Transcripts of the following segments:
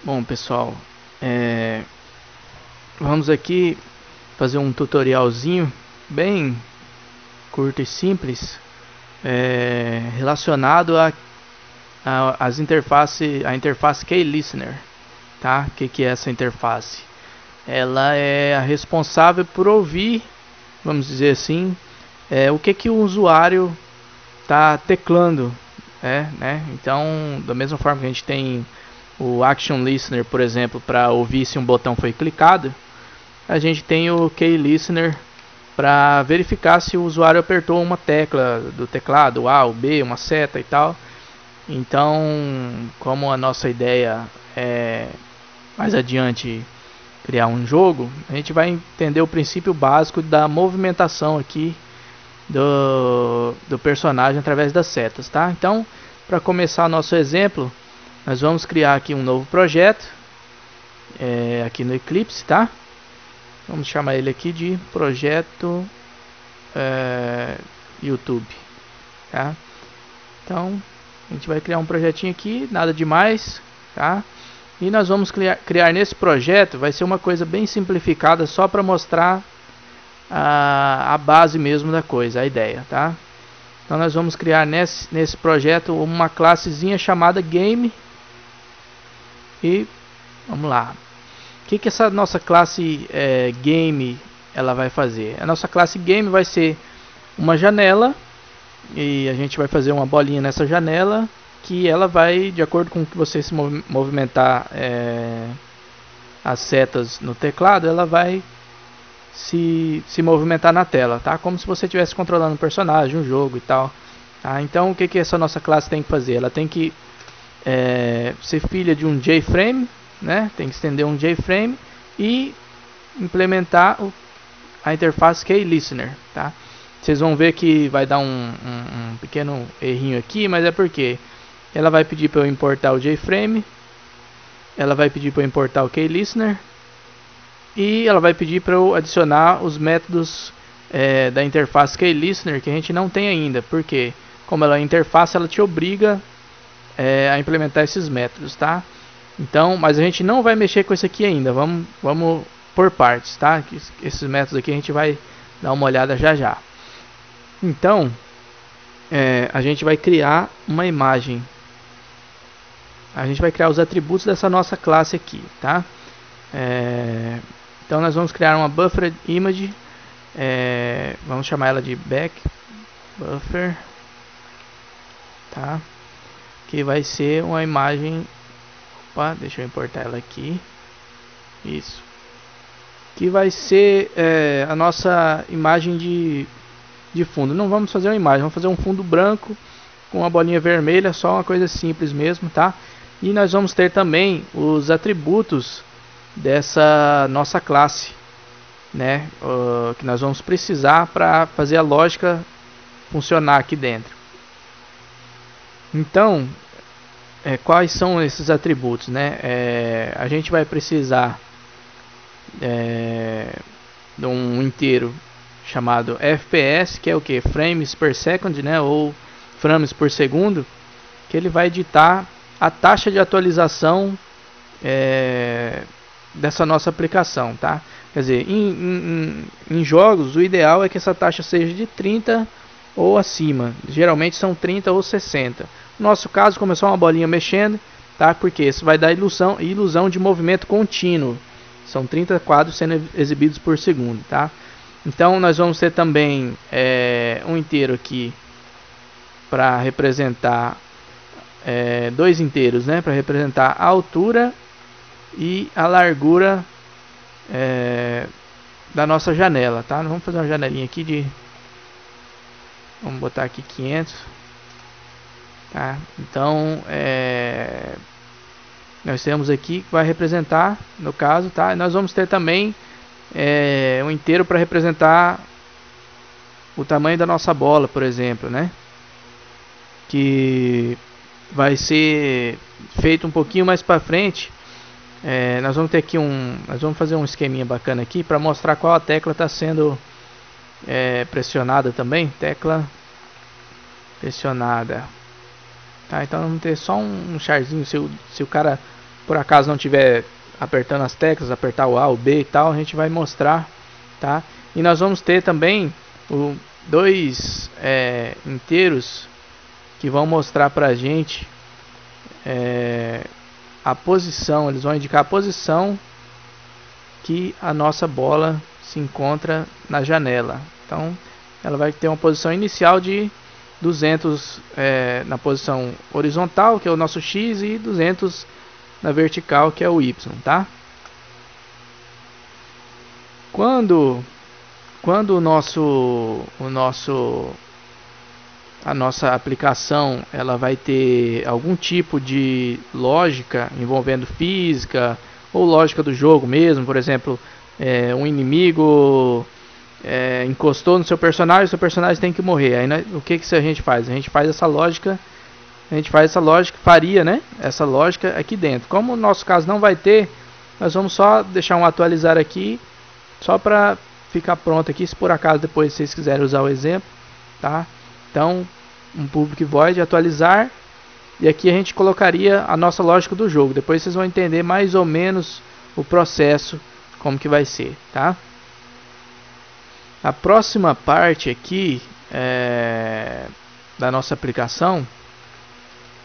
Bom, pessoal, é, vamos aqui fazer um tutorialzinho bem curto e simples, relacionado a interface Key-Listener, tá? O que é essa interface? Ela é a responsável por ouvir, vamos dizer assim, o que o usuário está teclando, né? Então, da mesma forma que a gente tem o Action Listener, por exemplo, para ouvir se um botão foi clicado, a gente tem o Key Listener para verificar se o usuário apertou uma tecla do teclado, o A, o B, uma seta e tal. Então, como a nossa ideia é mais adiante criar um jogo, a gente vai entender o princípio básico da movimentação aqui do personagem através das setas, tá? Então, para começar nosso exemplo, nós vamos criar aqui um novo projeto, aqui no Eclipse, tá? Vamos chamar ele aqui de projeto YouTube, tá? Então, a gente vai criar um projetinho aqui, nada demais, tá? E nós vamos criar nesse projeto, vai ser uma coisa bem simplificada, só para mostrar a base mesmo da coisa, a ideia, tá? Então nós vamos criar nesse projeto uma classezinha chamada Game. E vamos lá. O que essa nossa classe Game ela vai fazer? A nossa classe Game vai ser uma janela, e a gente vai fazer uma bolinha nessa janela, que ela vai, de acordo com que você se movimentar as setas no teclado, ela vai se movimentar na tela, tá? Como se você estivesse controlando um personagem, um jogo e tal, tá? Então o que essa nossa classe tem que fazer? Ela tem que ser filha de um JFrame, né? Tem que estender um JFrame e implementar a interface Key Listener, tá? Vocês vão ver que vai dar um pequeno errinho aqui, mas é porque ela vai pedir para eu importar o JFrame, ela vai pedir para eu importar o Key Listener, e ela vai pedir para eu adicionar os métodos da interface Key Listener que a gente não tem ainda, porque como ela é interface, ela te obriga a implementar esses métodos, tá? Então, mas a gente não vai mexer com isso aqui ainda, vamos por partes, tá? Esses métodos aqui a gente vai dar uma olhada já já. Então, a gente vai criar uma imagem, a gente vai criar os atributos dessa nossa classe aqui, tá? Então nós vamos criar uma buffer image, vamos chamar ela de back buffer, tá? Que vai ser uma imagem, opa, deixa eu importar ela aqui, isso, que vai ser a nossa imagem de fundo. Não vamos fazer uma imagem, vamos fazer um fundo branco com uma bolinha vermelha, só uma coisa simples mesmo, tá? E nós vamos ter também os atributos dessa nossa classe, né? Que nós vamos precisar para fazer a lógica funcionar aqui dentro. Então, quais são esses atributos, né? A gente vai precisar de um inteiro chamado FPS, que é o que? Frames per second, né? Ou frames por segundo, que ele vai ditar a taxa de atualização dessa nossa aplicação, tá? Quer dizer, em jogos, o ideal é que essa taxa seja de 30 ou acima. Geralmente são 30 ou 60. No nosso caso, como é só uma bolinha mexendo, tá? Porque isso vai dar ilusão de movimento contínuo. São 30 quadros sendo exibidos por segundo, tá? Então nós vamos ter também um inteiro aqui para representar dois inteiros, né? Para representar a altura e a largura da nossa janela, tá? Vamos fazer uma janelinha aqui de, vamos botar aqui 500, tá? Então nós temos aqui que vai representar, no caso, tá? Nós vamos ter também um inteiro para representar o tamanho da nossa bola, por exemplo, né? Que vai ser feito um pouquinho mais para frente. Nós vamos ter aqui nós vamos fazer um esqueminha bacana aqui para mostrar qual a tecla está sendo pressionada também. Tecla pressionada, tá? Então vamos ter só um charzinho. Se o cara por acaso não tiver apertando as teclas, apertar o A, o B e tal, a gente vai mostrar, tá? E nós vamos ter também dois inteiros que vão mostrar pra gente a posição, eles vão indicar a posição que a nossa bola se encontra na janela. Então ela vai ter uma posição inicial de 200 na posição horizontal, que é o nosso X, e 200 na vertical, que é o Y, tá? Quando a nossa aplicação ela vai ter algum tipo de lógica envolvendo física ou lógica do jogo mesmo, por exemplo, um inimigo encostou no seu personagem tem que morrer. Aí o que a gente faz? A gente faz essa lógica, faria, né? Essa lógica aqui dentro. Como no nosso caso não vai ter, nós vamos só deixar um atualizar aqui, só para ficar pronto aqui, se por acaso depois vocês quiserem usar o exemplo, tá? Então, um public void atualizar, e aqui a gente colocaria a nossa lógica do jogo. Depois vocês vão entender mais ou menos o processo, como que vai ser, tá? A próxima parte aqui da nossa aplicação,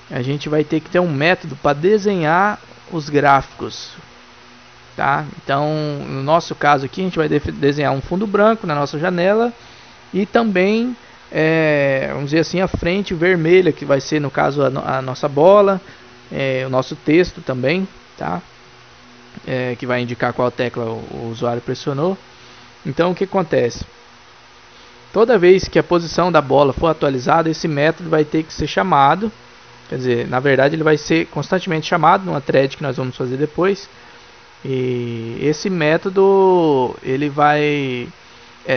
a gente vai ter que ter um método para desenhar os gráficos, tá? Então, no nosso caso aqui, a gente vai desenhar um fundo branco na nossa janela e também, vamos dizer assim, a frente vermelha, que vai ser, no caso, a nossa bola, o nosso texto também, tá? Que vai indicar qual tecla o usuário pressionou. Então, o que acontece? Toda vez que a posição da bola for atualizada, esse método vai ter que ser chamado. Quer dizer, na verdade ele vai ser constantemente chamado numa thread que nós vamos fazer depois. E esse método ele vai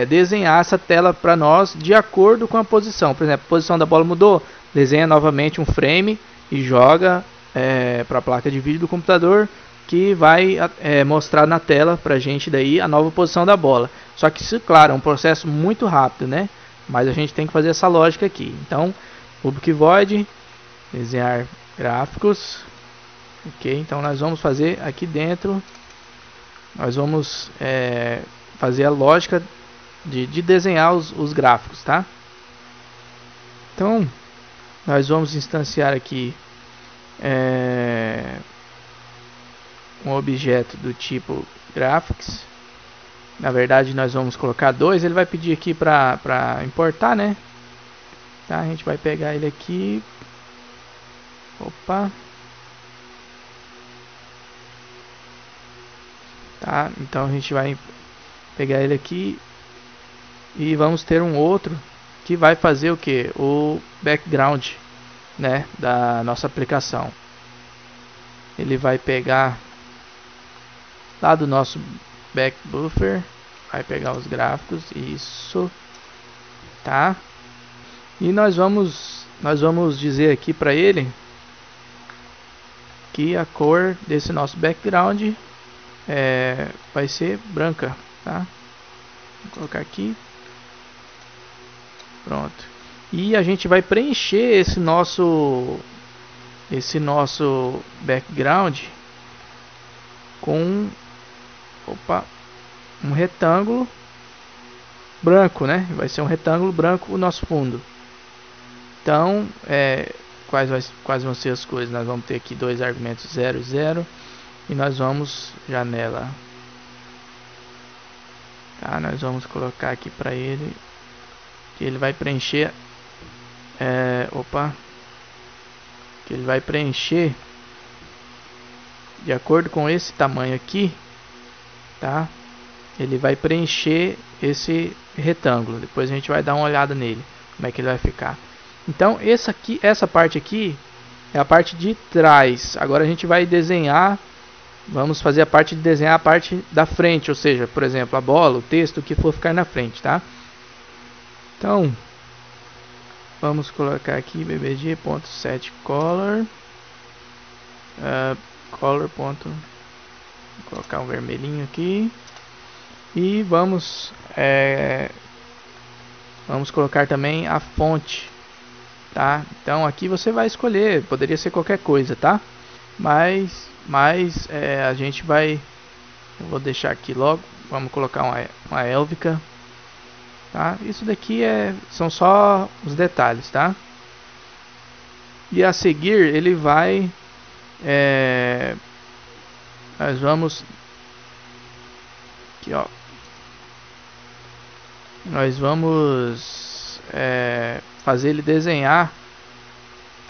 desenhar essa tela para nós de acordo com a posição. Por exemplo, a posição da bola mudou, desenha novamente um frame e joga para a placa de vídeo do computador, que vai mostrar na tela para a gente daí a nova posição da bola. Só que isso, claro, é um processo muito rápido, né? Mas a gente tem que fazer essa lógica aqui. Então, public void, desenhar gráficos. Ok, então nós vamos fazer aqui dentro, nós vamos fazer a lógica de desenhar os gráficos, tá? Então, nós vamos instanciar aqui um objeto do tipo graphics. Na verdade, nós vamos colocar dois. Ele vai pedir aqui para importar, né? Tá, a gente vai pegar ele aqui. Opa. Tá, então a gente vai pegar ele aqui e vamos ter um outro que vai fazer o que? O background, né, da nossa aplicação. Ele vai pegar lá do nosso back buffer, vai pegar os gráficos, isso, tá? E nós vamos dizer aqui para ele que a cor desse nosso background vai ser branca, tá? Vou colocar aqui, pronto. E a gente vai preencher esse nosso background com um retângulo branco, né? Vai ser um retângulo branco o nosso fundo. Então, quais vão ser as coisas? Nós vamos ter aqui dois argumentos 0 e 0 e nós vamos janela. Tá? Nós vamos colocar aqui para ele que ele vai preencher que ele vai preencher de acordo com esse tamanho aqui, tá? Ele vai preencher esse retângulo. Depois a gente vai dar uma olhada nele, como é que ele vai ficar. Então essa parte aqui é a parte de trás. Agora a gente vai desenhar, vamos fazer a parte de desenhar a parte da frente, ou seja, por exemplo, a bola, o texto, o que for ficar na frente, tá? Então, vamos colocar aqui bbg.setColor, vou colocar um vermelhinho aqui e vamos colocar também a fonte, tá? Então aqui você vai escolher, poderia ser qualquer coisa, tá? mas a gente vai, eu vou deixar aqui logo, vamos colocar uma élfica, tá? Isso daqui são só os detalhes, tá? E a seguir ele vai, nós vamos aqui, ó, nós vamos fazer ele desenhar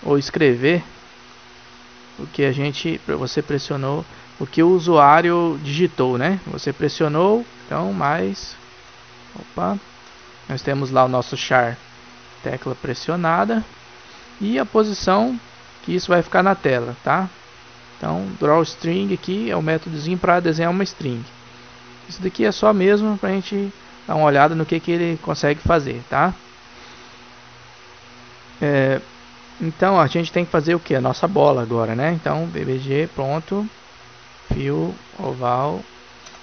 ou escrever o que você pressionou, o que o usuário digitou, né? Você pressionou, então nós temos lá o nosso char, tecla pressionada, e a posição que isso vai ficar na tela, tá? Então, draw string aqui é o métodozinho para desenhar uma string. Isso daqui é só mesmo para a gente dar uma olhada no que ele consegue fazer, tá? Então a gente tem que fazer o que? A nossa bola agora, né? Então bbg, pronto, fio oval.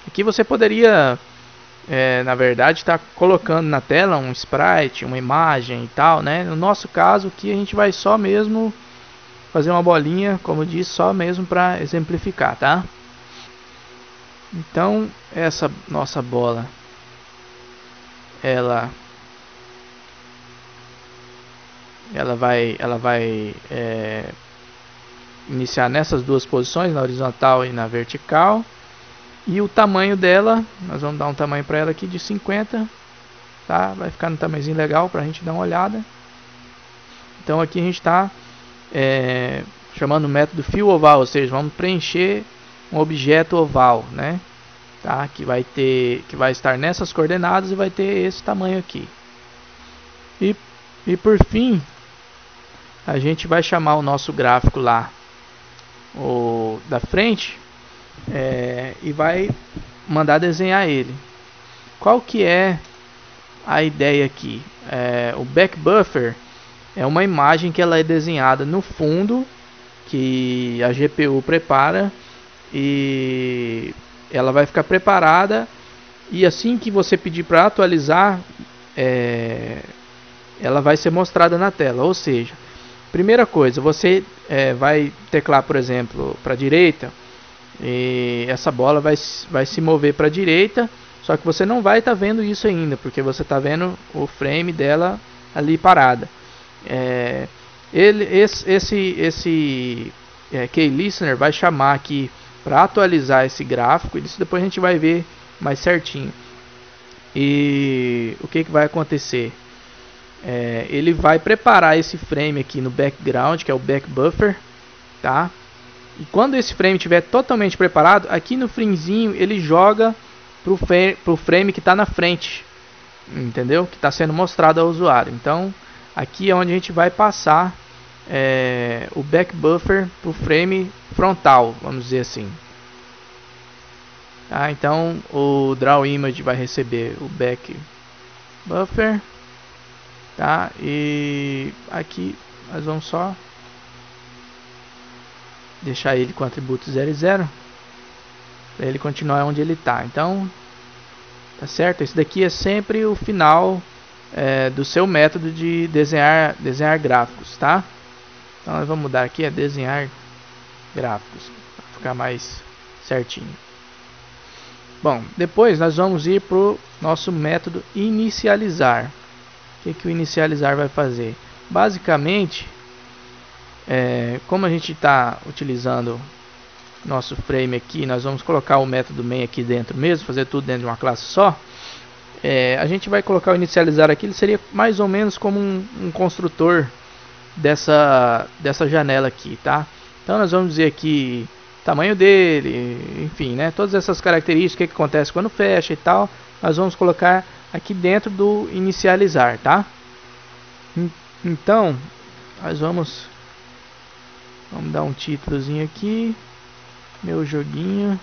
Aqui você poderia, na verdade, estar colocando na tela um sprite, uma imagem e tal, né? No nosso caso aqui a gente vai só mesmo fazer uma bolinha, como eu disse, só mesmo para exemplificar, tá? Então essa nossa bola, ela vai iniciar nessas duas posições, na horizontal e na vertical. E o tamanho dela, nós vamos dar um tamanho para ela aqui de 50, tá? Vai ficar no tamanhozinho legal para a gente dar uma olhada. Então aqui a gente está chamando o método fio oval, ou seja, vamos preencher um objeto oval, né? Tá? Que vai estar nessas coordenadas e vai ter esse tamanho aqui. E por fim, a gente vai chamar o nosso gráfico lá, o da frente, e vai mandar desenhar ele. Qual que é a ideia aqui? O back buffer é uma imagem que ela é desenhada no fundo, que a GPU prepara, e ela vai ficar preparada, e assim que você pedir para atualizar, ela vai ser mostrada na tela. Ou seja, primeira coisa, você vai teclar, por exemplo, para a direita, e essa bola vai se mover para a direita, só que você não vai estar vendo isso ainda, porque você está vendo o frame dela ali parada. Esse KeyListener vai chamar aqui para atualizar esse gráfico, e isso depois a gente vai ver mais certinho. E o que vai acontecer? Ele vai preparar esse frame aqui no background, que é o back buffer, tá? E quando esse frame estiver totalmente preparado, aqui no finzinho ele joga pro frame que está na frente, entendeu? Que está sendo mostrado ao usuário. Então aqui é onde a gente vai passar o back buffer pro frame frontal, vamos dizer assim. Tá? Então o draw image vai receber o back buffer. Tá? E aqui nós vamos só deixar ele com atributo 0 e 0 para ele continuar onde ele está. Então, tá certo? Esse daqui é sempre o final do seu método de desenhar gráficos, tá? Então nós vamos mudar aqui a desenhar gráficos para ficar mais certinho. Bom, depois nós vamos ir para o nosso método inicializar. O que o inicializar vai fazer? Basicamente, como a gente está utilizando nosso frame aqui, nós vamos colocar o método main aqui dentro mesmo, fazer tudo dentro de uma classe só. A gente vai colocar o inicializar aqui, ele seria mais ou menos como um construtor dessa janela aqui, tá? Então nós vamos dizer aqui tamanho dele, enfim, né? Todas essas características, o que acontece quando fecha e tal, nós vamos colocar aqui dentro do inicializar, tá? Então nós vamos dar um títulozinho aqui, meu joguinho,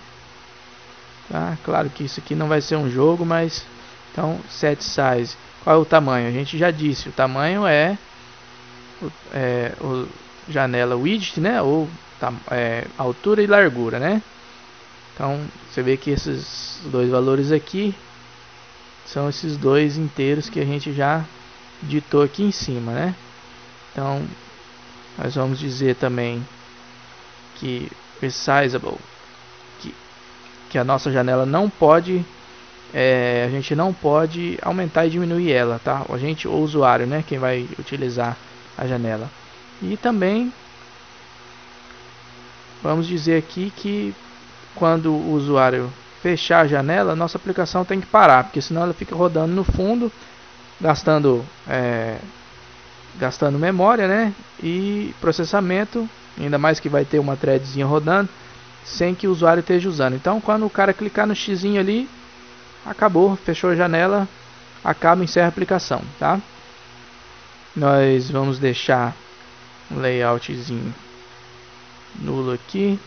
tá? Claro que isso aqui não vai ser um jogo, mas então set size, qual é o tamanho? A gente já disse, o tamanho o janela widget, né? Ou altura e largura, né? Então você vê que esses dois valores aqui são esses dois inteiros que a gente já ditou aqui em cima, né? Então nós vamos dizer também que resizable, que a nossa janela não pode, a gente não pode aumentar e diminuir ela, tá? A gente, o usuário, né, quem vai utilizar a janela. E também vamos dizer aqui que quando o usuário fechar a janela, nossa aplicação tem que parar, porque senão ela fica rodando no fundo, gastando memória, né, e processamento, ainda mais que vai ter uma threadzinha rodando sem que o usuário esteja usando. Então, quando o cara clicar no xizinho ali, acabou, fechou a janela, acaba, encerra a aplicação, tá? Nós vamos deixar um layoutzinho nulo aqui,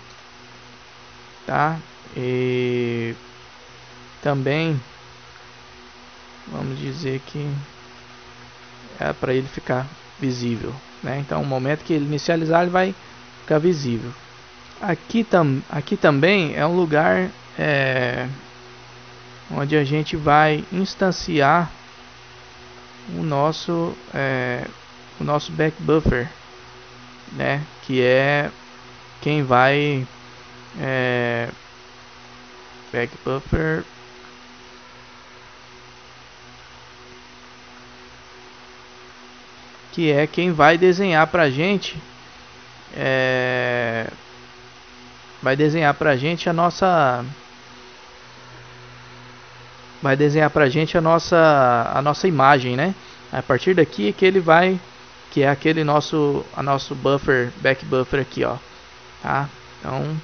tá? E também vamos dizer que é para ele ficar visível, né? Então, no momento que ele inicializar, ele vai ficar visível. Aqui também é um lugar onde a gente vai instanciar o nosso back buffer, né? Que é quem vai back buffer que é quem vai desenhar pra gente a nossa imagem, né? A partir daqui que ele vai, que é aquele nosso buffer, back buffer aqui, ó, tá? Então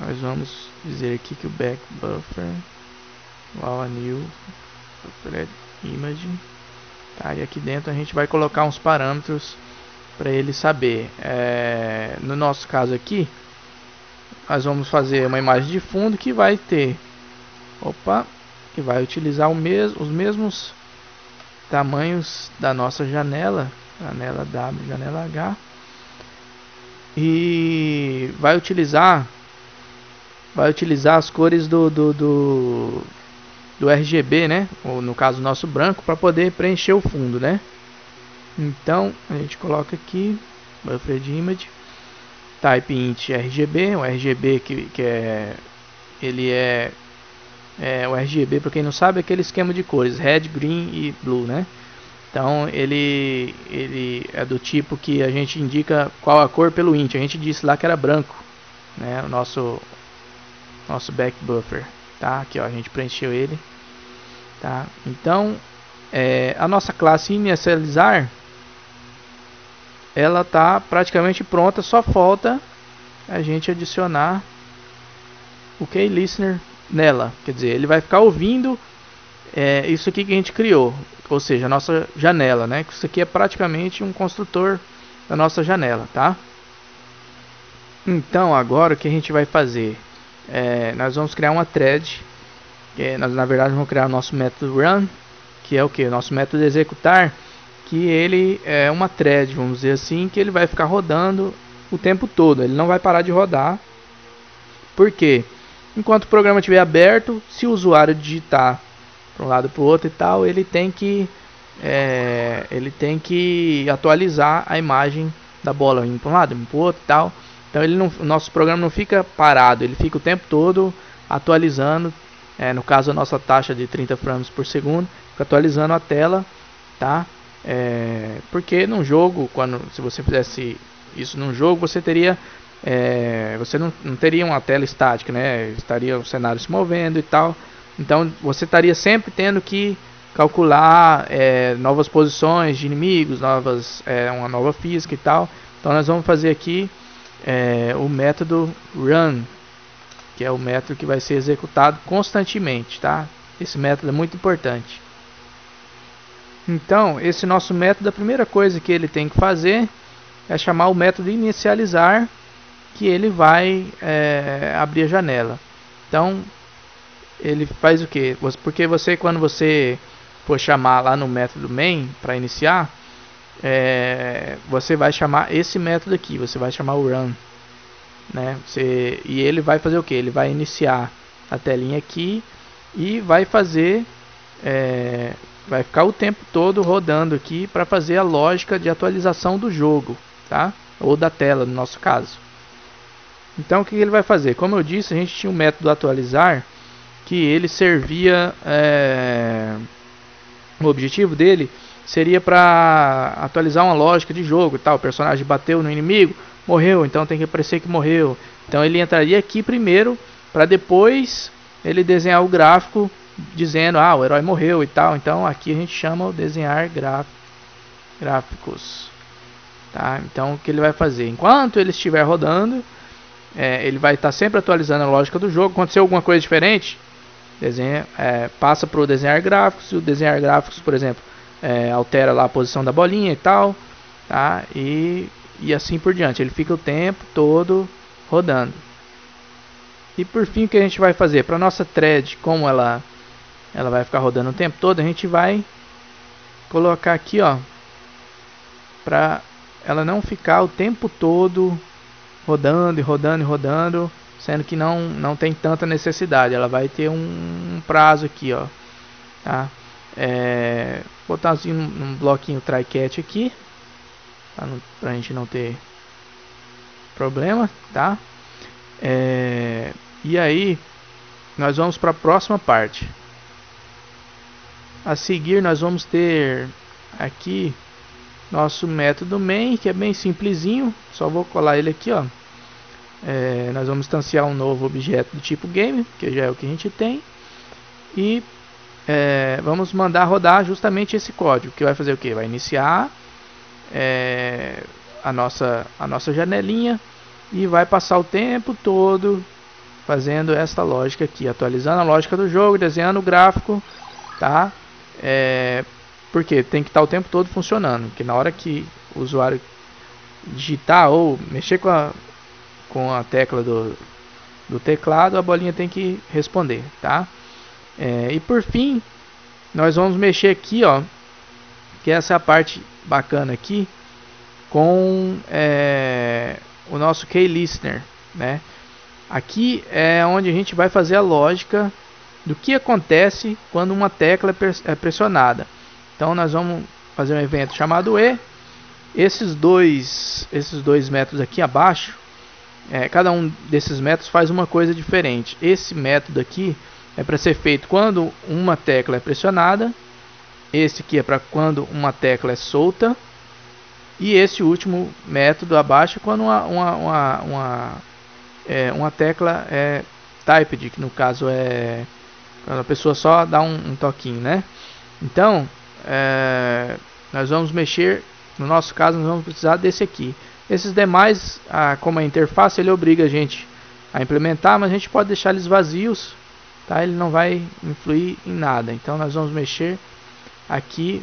nós vamos dizer aqui que o back buffer igual a new buffer image, tá? E aqui dentro a gente vai colocar uns parâmetros para ele saber. No nosso caso aqui, nós vamos fazer uma imagem de fundo que vai ter, que vai utilizar os mesmos tamanhos da nossa janela W, janela H, e vai utilizar as cores do RGB, né? Ou no caso nosso branco, para poder preencher o fundo, né? Então a gente coloca aqui buffer de image type int RGB, o RGB o RGB, para quem não sabe, é aquele esquema de cores red, green e blue, né? Então ele é do tipo que a gente indica qual a cor pelo int. A gente disse lá que era branco, né? O nosso back buffer, tá? Aqui, ó, a gente preencheu ele, tá? Então a nossa classe inicializar, ela tá praticamente pronta, só falta a gente adicionar o key listener nela. Quer dizer, ele vai ficar ouvindo isso aqui que a gente criou, ou seja, a nossa janela, né? Isso aqui é praticamente um construtor da nossa janela, tá? Então agora o que a gente vai fazer? Nós vamos criar uma thread, nós na verdade vamos criar o nosso método run, que é o que? O nosso método executar, que ele é uma thread, vamos dizer assim, que ele vai ficar rodando o tempo todo, ele não vai parar de rodar. Por quê? Enquanto o programa estiver aberto, se o usuário digitar para um lado para o outro e tal, ele tem que atualizar a imagem da bola, indo para um lado, indo para o outro e tal. Então o nosso programa não fica parado, ele fica o tempo todo atualizando, no caso a nossa taxa de 30 frames por segundo, fica atualizando a tela, tá? Porque num jogo, se você fizesse isso num jogo, você teria você não teria uma tela estática, né? Estaria o cenário se movendo e tal. Então você estaria sempre tendo que calcular novas posições de inimigos, uma nova física e tal. Então nós vamos fazer aqui o método run, que é o método que vai ser executado constantemente, tá? Esse método é muito importante. Então esse nosso método, a primeira coisa que ele tem que fazer é chamar o método inicializar, que ele vai abrir a janela. Então ele faz o que? Porque quando você for chamar lá no método main para iniciar, você vai chamar esse método aqui, você vai chamar o run, né? E ele vai fazer o que? Ele vai iniciar a telinha aqui e vai fazer vai ficar o tempo todo rodando aqui para fazer a lógica de atualização do jogo, tá? ou da tela no nosso caso. Então o que ele vai fazer? Como eu disse, a gente tinha um método atualizar que ele servia, o objetivo dele seria para atualizar uma lógica de jogo e tal. O personagem bateu no inimigo, morreu, então tem que aparecer que morreu. Então ele entraria aqui primeiro para depois ele desenhar o gráfico dizendo, o herói morreu e tal. Então aqui a gente chama o desenhar gráficos, tá? Então o que ele vai fazer? Enquanto ele estiver rodando, ele vai estar sempre atualizando a lógica do jogo. Aconteceu alguma coisa diferente, passa para o desenhar gráficos. E o desenhar gráficos, por exemplo, altera lá a posição da bolinha e tal, tá? E assim por diante. Ele fica o tempo todo rodando. E por fim, o que a gente vai fazer? Para nossa thread, como ela vai ficar rodando o tempo todo, a gente vai colocar aqui, para ela não ficar o tempo todo rodando e rodando e rodando, sendo que não tem tanta necessidade. Ela vai ter um prazo aqui, tá? Botar assim um bloquinho try catch aqui, pra gente não ter problema, tá? E aí nós vamos para a próxima parte. A seguir nós vamos ter aqui nosso método main, que é bem simplesinho. Só vou colar ele aqui, nós vamos instanciar um novo objeto do tipo game, que já é o que a gente tem, e vamos mandar rodar justamente esse código, que vai fazer o que? Vai iniciar a nossa janelinha e vai passar o tempo todo fazendo esta lógica aqui, atualizando a lógica do jogo, desenhando o gráfico, tá? Porque tem que estar o tempo todo funcionando, porque na hora que o usuário digitar ou mexer com a tecla do teclado, a bolinha tem que responder, tá? E por fim, nós vamos mexer aqui, que essa é a parte bacana aqui, com o nosso Key Listener, né? Aqui é onde a gente vai fazer a lógica do que acontece quando uma tecla é pressionada. Então nós vamos fazer um evento chamado E. Esses dois métodos aqui abaixo, cada um desses métodos faz uma coisa diferente. Esse método aqui é para ser feito quando uma tecla é pressionada. Esse aqui é para quando uma tecla é solta. E esse último método abaixo quando uma tecla é typed, que no caso é quando a pessoa só dá um toquinho, né? Então nós vamos mexer, no nosso caso nós vamos precisar desse aqui. Esses demais, como a interface, ele obriga a gente a implementar, mas a gente pode deixar eles vazios, tá? Ele não vai influir em nada. Então nós vamos mexer aqui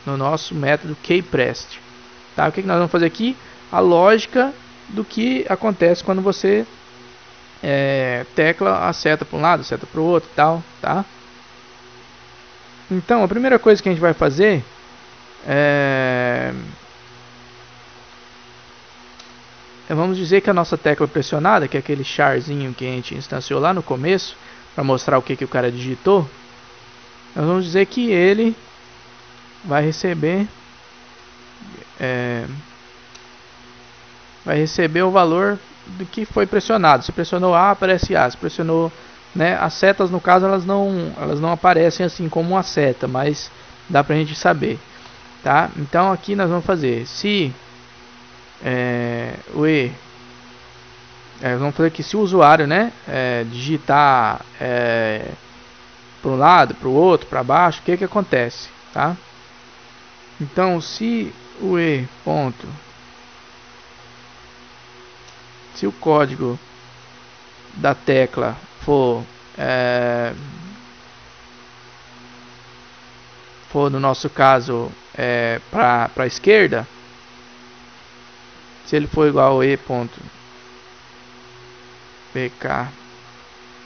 no nosso método keyPressed, tá? O que nós vamos fazer aqui? A lógica do que acontece quando você tecla a seta para um lado, seta para o outro e tal, tá? Então a primeira coisa que a gente vai fazer vamos dizer que a nossa tecla pressionada, que é aquele charzinho que a gente instanciou lá no começo para mostrar o que o cara digitou, nós vamos dizer que ele vai receber o valor do que foi pressionado. Se pressionou A, aparece A. Se pressionou, né, as setas, no caso, elas não aparecem assim como uma seta, mas dá pra gente saber, tá? Então aqui nós vamos fazer se vamos fazer que se o usuário, né, digitar para um lado, para o outro, para baixo, o que acontece, tá? Então se o se o código da tecla for no nosso caso para a esquerda, se ele for igual ao e.pk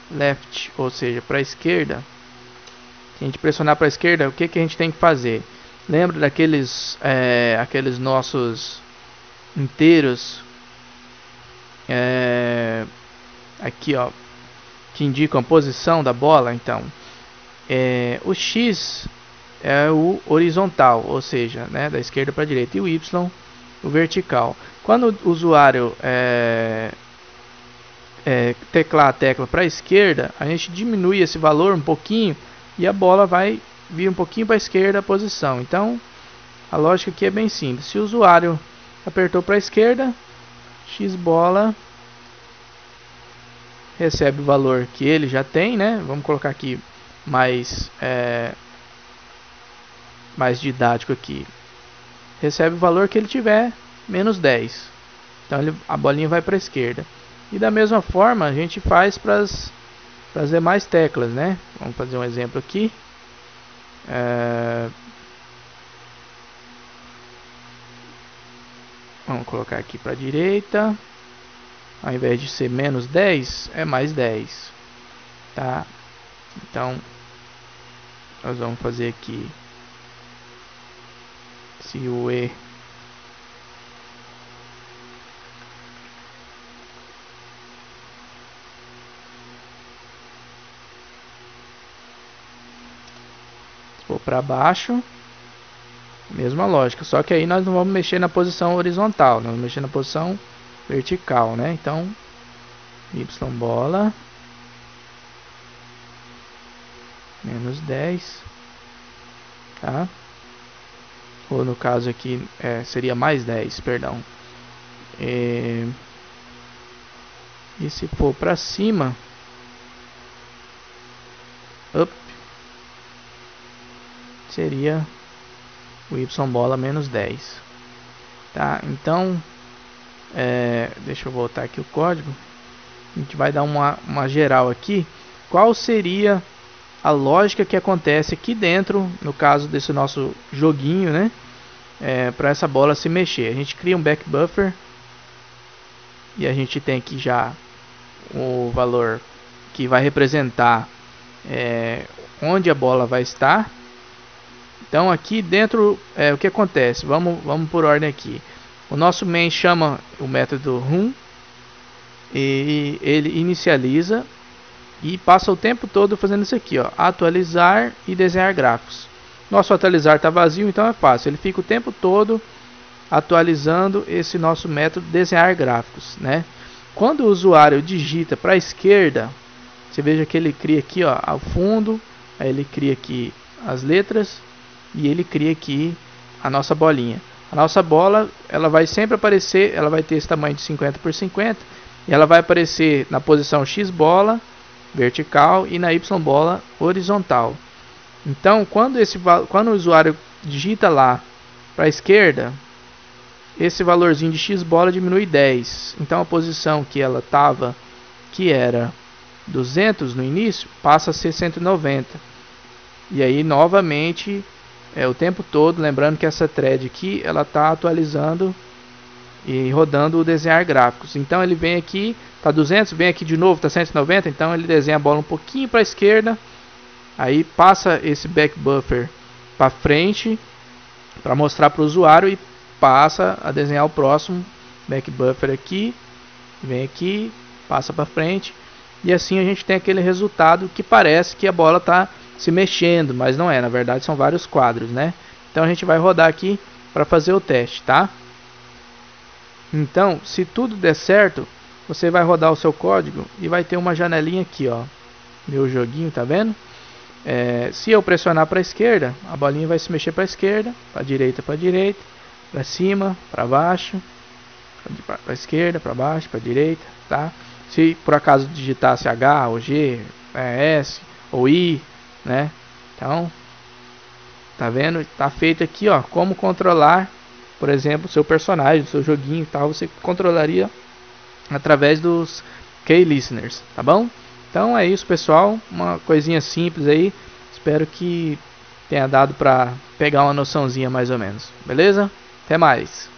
left, ou seja, para a esquerda, se a gente pressionar para a esquerda, o que a gente tem que fazer? Lembra daqueles aqueles nossos inteiros aqui, que indicam a posição da bola? Então o X é o horizontal, ou seja, né, da esquerda para a direita, e o Y o vertical. Quando o usuário teclar a tecla para a esquerda, a gente diminui esse valor um pouquinho e a bola vai vir um pouquinho para a esquerda a posição. Então a lógica aqui é bem simples. Se o usuário apertou para a esquerda, X bola recebe o valor que ele já tem, né? Vamos colocar aqui mais didático aqui. Recebe o valor que ele tiver, menos 10. Então a bolinha vai para a esquerda. E da mesma forma a gente faz para as demais teclas, né? Vamos fazer um exemplo aqui. Vamos colocar aqui para a direita. Ao invés de ser menos 10, é mais 10. Tá? Então, nós vamos fazer aqui. Se o E for para baixo, mesma lógica, só que aí nós não vamos mexer na posição horizontal, nós vamos mexer na posição vertical, né? Então, Y bola menos 10, tá? Ou no caso aqui seria mais 10, perdão. E se for para cima, seria o Y bola menos 10, tá? Então deixa eu voltar aqui o código. A gente vai dar uma geral aqui. Qual seria a lógica que acontece aqui dentro, no caso desse nosso joguinho, né? Para essa bola se mexer. A gente cria um back buffer e a gente tem aqui já o valor que vai representar onde a bola vai estar. Então aqui dentro o que acontece? Vamos por ordem aqui. O nosso main chama o método run e ele inicializa e passa o tempo todo fazendo isso aqui, ó, atualizar e desenhar gráficos. Nosso atualizar está vazio, então é fácil. Ele fica o tempo todo atualizando esse nosso método desenhar gráficos, né? Quando o usuário digita para a esquerda, você veja que ele cria aqui, ó, ao fundo, aí ele cria aqui as letras e ele cria aqui a nossa bolinha. A nossa bola, ela vai sempre aparecer, ela vai ter esse tamanho de 50 por 50 e ela vai aparecer na posição X bola vertical e na Y bola horizontal. Então, quando o usuário digita lá para a esquerda, esse valorzinho de X bola diminui 10. Então, a posição que ela estava, que era 200 no início, passa a ser 190. E aí, novamente, o tempo todo, lembrando que essa thread aqui, ela está atualizando e rodando o desenhar gráficos. Então, ele vem aqui, está 200, vem aqui de novo, está 190. Então, ele desenha a bola um pouquinho para a esquerda. Aí, passa esse back buffer para frente, para mostrar para o usuário e passa a desenhar o próximo back buffer aqui, vem aqui, passa para frente e assim a gente tem aquele resultado que parece que a bola está se mexendo, mas não é, na verdade são vários quadros, né? Então a gente vai rodar aqui para fazer o teste, tá? Então, se tudo der certo, você vai rodar o seu código e vai ter uma janelinha aqui, ó, meu joguinho, tá vendo? Se eu pressionar para a esquerda, a bolinha vai se mexer para a esquerda, para a direita, para cima, para baixo, para a esquerda, para baixo, para a direita, tá? Se por acaso digitasse H ou G, S ou I, né? Então, tá vendo? Tá feito aqui, ó, como controlar, por exemplo, o seu personagem, o seu joguinho e tal, você controlaria através dos Key Listeners, tá bom? Então é isso, pessoal, uma coisinha simples aí, espero que tenha dado para pegar uma noçãozinha mais ou menos, beleza? Até mais!